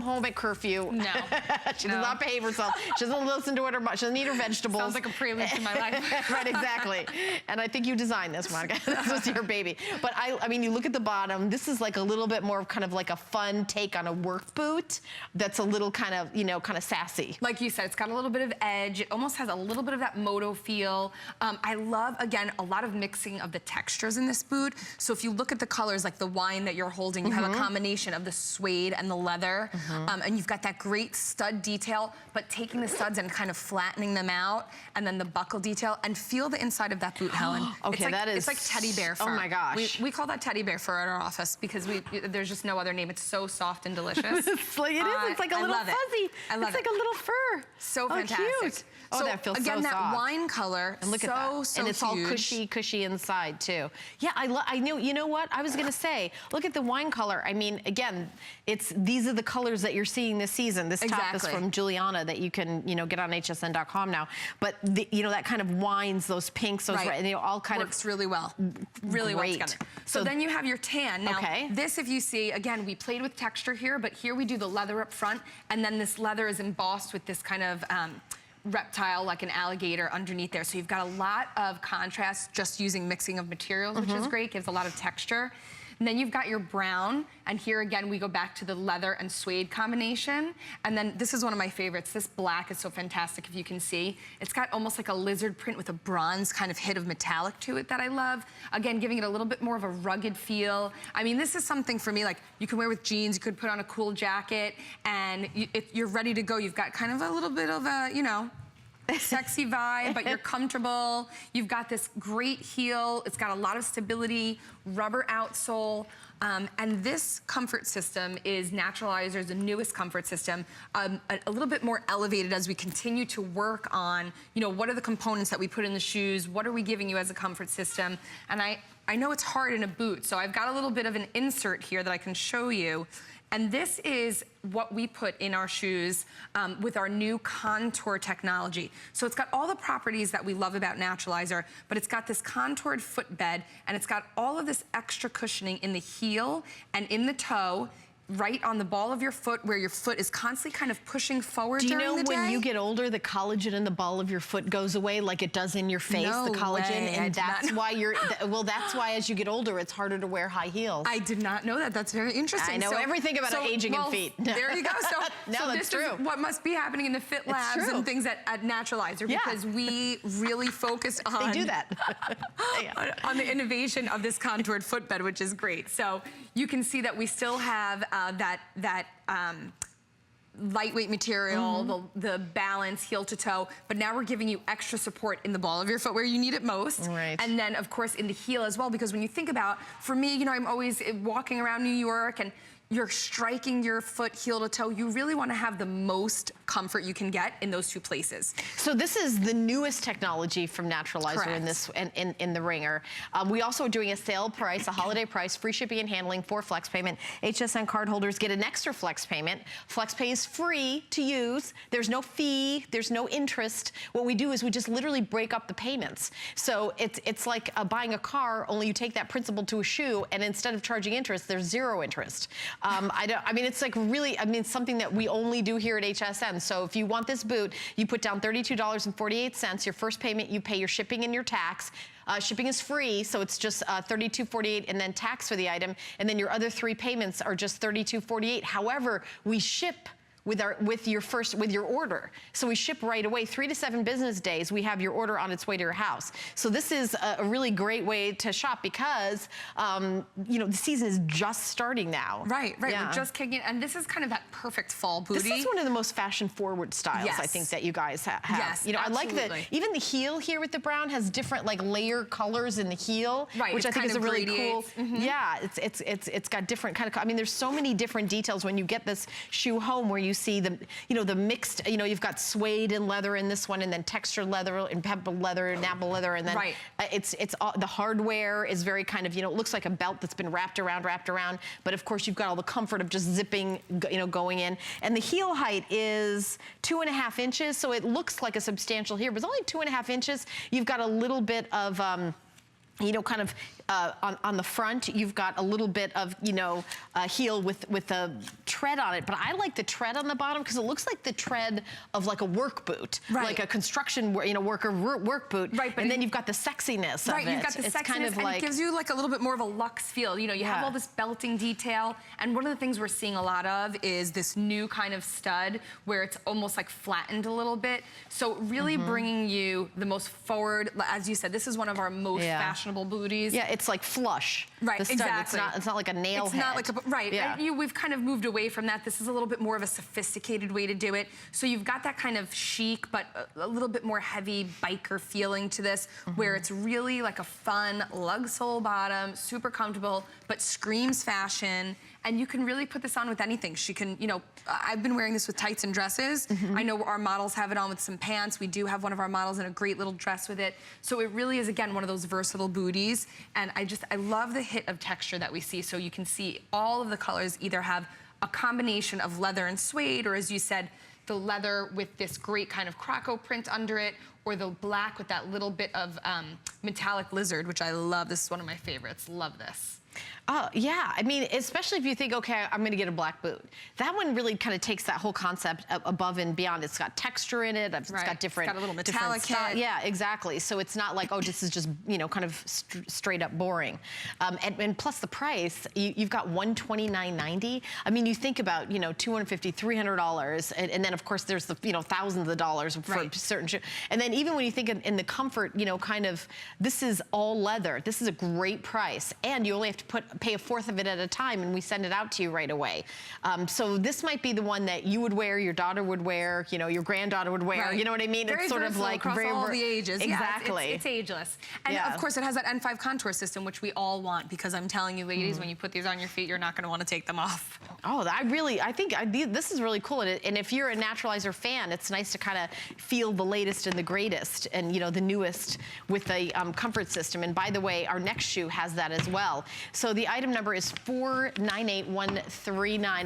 home at curfew. No. She does not behave herself. She doesn't listen to what she doesn't eat her vegetables. Sounds like a prelude to my life. Right, exactly. And I think you designed this, Monica. This was your baby. But I mean, you look at the bottom, this is like a little bit more of kind of like a fun take on a work boot that's a little kind of, you know, kind of sassy. Like you said, it's got a little bit of edge. It almost has a little bit of that moto feel. I love, again, a lot of mixing of the textures in this boot. So if you look at the colors, like the wine that you're holding, you have a combination of the suede and the leather. And you've got that great stud detail, but taking the studs and kind of flattening them out, and then the buckle detail, and feel the inside of that boot, Helen. Okay, it's like, that is... It's like teddy bear fur. Oh my gosh. We call that teddy bear fur at our office because there's just no other name. It's so soft and delicious. It's like, it's like a little fuzzy. I love it. It's like a little fur. So fantastic. Cute. So oh, that feels again, so that soft. wine color, and look at that. So and it's huge. all cushy inside too. Yeah, I knew, you know what? I was gonna say, look at the wine color. I mean, again, these are the colors that you're seeing this season. This top is from Juliana that you can, you know, get on hsn.com now. But you know, that kind of wines, those pinks, those red, and they all kind works really well. Really well together. So then you have your tan. Now, this, if you see, again, we played with texture here, but here we do the leather up front, and then this leather is embossed with this kind of reptile, like an alligator underneath there. So you've got a lot of contrast just using mixing of materials, which is great, gives a lot of texture. And then you've got your brown, and here again, we go back to the leather and suede combination. And then this is one of my favorites. This black is so fantastic, if you can see. It's got almost like a lizard print with a bronze kind of hit of metallic to it that I love. Again, giving it a little bit more of a rugged feel. I mean, this is something for me, like you can wear with jeans, you could put on a cool jacket, and if you're ready to go, you've got kind of a little bit of a, you know, sexy vibe, but you're comfortable. You've got this great heel. It's got a lot of stability, rubber outsole. And this comfort system is Naturalizer's newest comfort system, a little bit more elevated as we continue to work on, you know, what are the components that we put in the shoes? What are we giving you as a comfort system? And I know it's hard in a boot, so I've got a little bit of an insert here that I can show you. And this is what we put in our shoes with our new contour technology. So it's got all the properties that we love about Naturalizer, but it's got this contoured footbed, and it's got all of this extra cushioning in the heel and in the toe, right on the ball of your foot, where your foot is constantly kind of pushing forward during the day. Do you know when you get older, the collagen in the ball of your foot goes away like it does in your face, the collagen? And that's why well, that's why as you get older, it's harder to wear high heels. I did not know that. That's very interesting. I know everything about aging and feet. There you go. So, no, this is what must be happening in the fit labs and things at Naturalizer, because we really focused on they do that. on the innovation of this contoured footbed, which is great. So you can see that we still have that lightweight material, the balance heel to toe, but now we're giving you extra support in the ball of your foot where you need it most. Right. And then of course in the heel as well, because when you think about, for me, you know, I'm always walking around New York and you're striking your foot heel to toe. You really want to have the most comfort you can get in those two places. So this is the newest technology from Naturalizer in this in the Ringer. We also are doing a sale price, a holiday price, free shipping and handling for flex payment. HSN card holders get an extra flex payment. Flex pay is free to use. There's no fee, there's no interest. What we do is we just literally break up the payments. So it's like buying a car, only you take that principal to a shoe, and instead of charging interest, there's zero interest. I mean, it's like really, I mean, something that we only do here at HSN. So if you want this boot, you put down $32.48. Your first payment, you pay your shipping and your tax. Shipping is free, so it's just $32.48 and then tax for the item. And then your other three payments are just $32.48. However, we ship with your order. So we ship right away. 3 to 7 business days, we have your order on its way to your house. So this is a really great way to shop because, you know, the season is just starting now. Right. Yeah. We're just kicking it. And this is kind of that perfect fall booty. This is one of the most fashion-forward styles, I think, that you guys have. Yes, you know, absolutely. I like even the heel here with the brown has different, like, layer colors in the heel, which I think is a really cool. Yeah, it's got different kind of, I mean, there's so many different details when you get this shoe home where you see the, you know, the mixed, you know, you've got suede and leather in this one, and then textured leather and pebble leather and apple leather, and then it's all, the hardware is very kind of, you know, it looks like a belt that's been wrapped around, but of course you've got all the comfort of just zipping, you know, going in. And the heel height is 2.5 inches, so it looks like a substantial heel, but it's only 2.5 inches. You've got a little bit of, you know, kind of on the front, you've got a little bit of, you know, heel with a tread on it. But I like the tread on the bottom because it looks like the tread of like a work boot, like a construction, you know, worker work boot. Right. But then you've got the sexiness of it. You've got the sexiness, kind of and like, it gives you like a little bit more of a luxe feel. You know, you have all this belting detail, and one of the things we're seeing a lot of is this new kind of stud where it's almost like flattened a little bit. So really bringing you the most forward, as you said, this is one of our most fashionable booties. Yeah, it's like flush. Right, the stud. exactly. It's not like a nail it's head. Not like a, right, and we've kind of moved away from that. This is a little bit more of a sophisticated way to do it. So you've got that kind of chic, but a little bit more heavy biker feeling to this, where it's really like a fun lug sole bottom, super comfortable, but screams fashion. And you can really put this on with anything. She can, you know, I've been wearing this with tights and dresses. I know our models have it on with some pants. We do have one of our models in a great little dress with it. So it really is, again, one of those versatile booties. And I love the hit of texture that we see. So you can see all of the colors either have a combination of leather and suede, or as you said, the leather with this great kind of croco print under it, or the black with that little bit of metallic lizard, which I love. This is one of my favorites. Love this. Oh, yeah. I mean, especially if you think, okay, I'm going to get a black boot. That one really kind of takes that whole concept above and beyond. It's got texture in it. It's got different... It's got a little metallic hit. Yeah, exactly. So it's not like, oh, this is just, you know, kind of straight up boring. And plus the price, you've got $129.90. I mean, you think about, you know, $250, $300. And then, of course, there's the, you know, thousands of dollars for certain shoes. And then even when you think in the comfort, you know, kind of, this is all leather. This is a great price. And you only have to pay a fourth of it at a time, and we send it out to you right away. So this might be the one that you would wear, your daughter would wear, you know, your granddaughter would wear. You know what I mean? Very it's sort of like across all the ages. Exactly. Yeah, it's ageless. And of course, it has that N5 contour system, which we all want, because I'm telling you, ladies, when you put these on your feet, you're not going to want to take them off. Oh, I think this is really cool. And if you're a Naturalizer fan, it's nice to kind of feel the latest and the greatest, and you know, the newest with the comfort system. And by the way, our next shoe has that as well. So the item number is 498139.